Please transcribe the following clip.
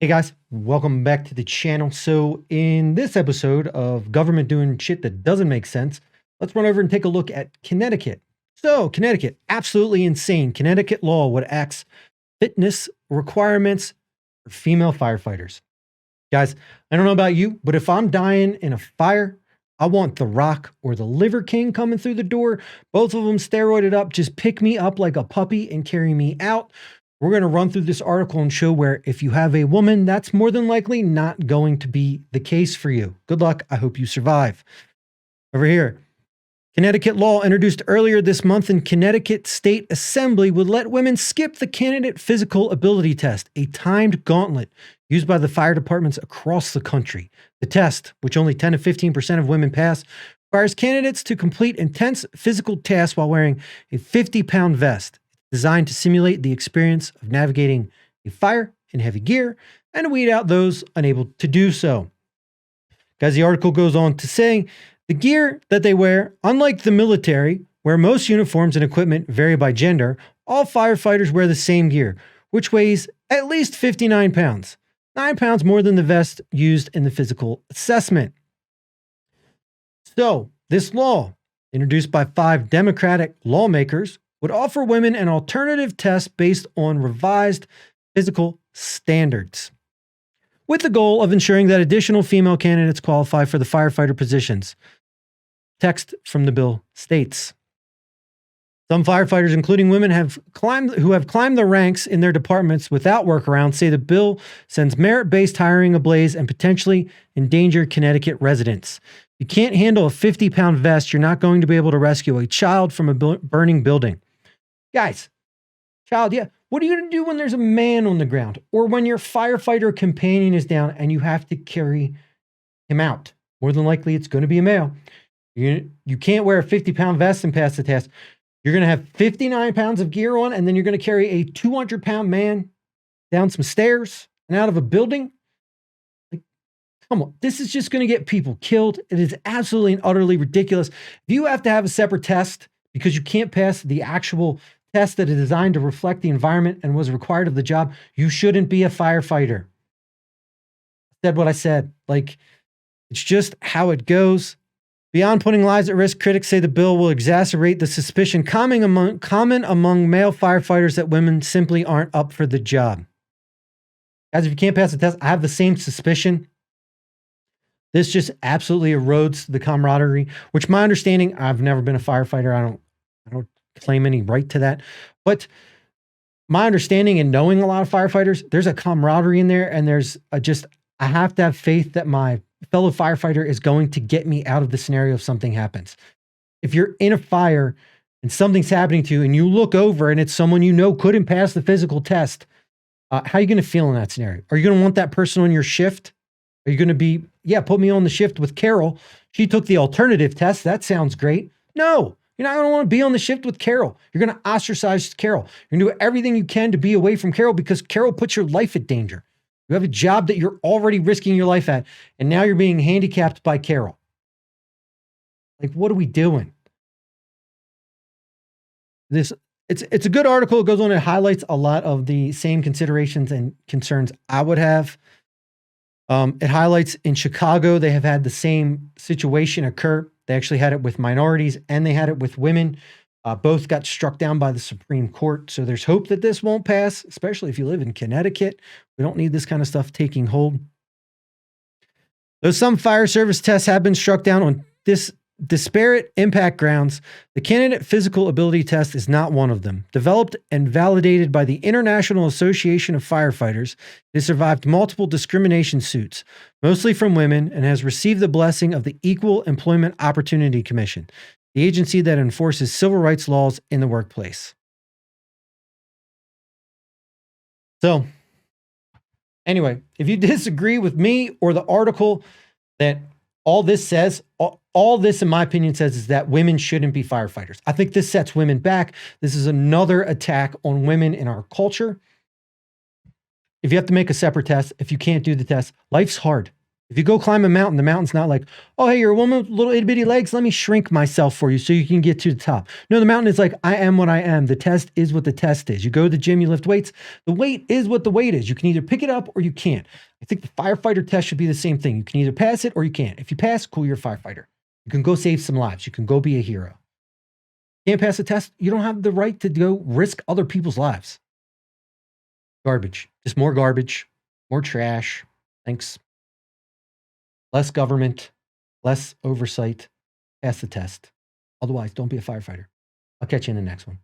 Hey guys, welcome back to the channel. So in this episode of government doing shit that doesn't make sense, let's run over and take a look at Connecticut. So Connecticut, absolutely insane. Connecticut law would axe fitness requirements for female firefighters. Guys, I don't know about you, but if I'm dying in a fire, I want The Rock or the Liver King coming through the door. Both of them steroided up. Just pick me up like a puppy and carry me out. We're going to run through this article and show where if you have a woman, that's more than likely not going to be the case for you. Good luck. I hope you survive. Over here, Connecticut law introduced earlier this month in Connecticut State Assembly would let women skip the candidate physical ability test, a timed gauntlet used by the fire departments across the country. The test, which only 10 to 15% of women pass, requires candidates to complete intense physical tasks while wearing a 50-pound vest designed to simulate the experience of navigating a fire in heavy gear and weed out those unable to do so. Guys, the article goes on to say, the gear that they wear, unlike the military, where most uniforms and equipment vary by gender, all firefighters wear the same gear, which weighs at least 59 pounds, 9 pounds more than the vest used in the physical assessment. So, this law, introduced by 5 Democratic lawmakers, would offer women an alternative test based on revised physical standards, with the goal of ensuring that additional female candidates qualify for the firefighter positions. Text from the bill states, some firefighters, including women, who have climbed the ranks in their departments without workarounds, say the bill sends merit-based hiring ablaze and potentially endanger Connecticut residents. You can't handle a 50-pound vest, you're not going to be able to rescue a child from a burning building. Guys, child, yeah. What are you going to do when there's a man on the ground or when your firefighter companion is down and you have to carry him out? More than likely, it's going to be a male. You can't wear a 50-pound vest and pass the test. You're going to have 59 pounds of gear on, and then you're going to carry a 200-pound man down some stairs and out of a building. Like, come on. This is just going to get people killed. It is absolutely and utterly ridiculous. If you have to have a separate test because you can't pass the actual test that is designed to reflect the environment and was required of the job, you shouldn't be a firefighter. I said what I said. Like, it's just how it goes. Beyond putting lives at risk, critics say the bill will exacerbate the suspicion common among male firefighters that women simply aren't up for the job. Guys, if you can't pass the test, I have the same suspicion. This just absolutely erodes the camaraderie, which my understanding, I've never been a firefighter. I don't claim any right to that. But my understanding and knowing a lot of firefighters, there's a camaraderie in there, and there's I have to have faith that my fellow firefighter is going to get me out of the scenario if something happens. If you're in a fire and something's happening to you and you look over and it's someone you know couldn't pass the physical test, how are you going to feel in that scenario? Are you going to want that person on your shift? Are you going to be, yeah, put me on the shift with Carol. She took the alternative test. That sounds great. No. You're not going to want to be on the shift with Carol. You're going to ostracize Carol. You're going to do everything you can to be away from Carol because Carol puts your life at danger. You have a job that you're already risking your life at, and now you're being handicapped by Carol. Like, what are we doing? It's a good article. It goes on and highlights a lot of the same considerations and concerns I would have. It highlights in Chicago, they have had the same situation occur. They actually had it with minorities and they had it with women. Both got struck down by the Supreme Court. So there's hope that this won't pass, especially if you live in Connecticut. We don't need this kind of stuff taking hold. Though some fire service tests have been struck down on disparate impact grounds, the candidate physical ability test is not one of them. Developed and validated by the International Association of Firefighters, it has survived multiple discrimination suits, mostly from women, and has received the blessing of the Equal Employment Opportunity Commission, the agency that enforces civil rights laws in the workplace. So, anyway, if you disagree with me or the article, that all this says, all this, in my opinion, says is that women shouldn't be firefighters. I think this sets women back. This is another attack on women in our culture. If you have to make a separate test, if you can't do the test, life's hard. If you go climb a mountain, the mountain's not like, oh, hey, you're a woman with little itty bitty legs. Let me shrink myself for you so you can get to the top. No, the mountain is like, I am what I am. The test is what the test is. You go to the gym, you lift weights. The weight is what the weight is. You can either pick it up or you can't. I think the firefighter test should be the same thing. You can either pass it or you can't. If you pass, cool, you're a firefighter. You can go save some lives. You can go be a hero. Can't pass the test, you don't have the right to go risk other people's lives. Garbage. Just more garbage, more trash. Thanks. Less government, less oversight. Pass the test. Otherwise, don't be a firefighter. I'll catch you in the next one.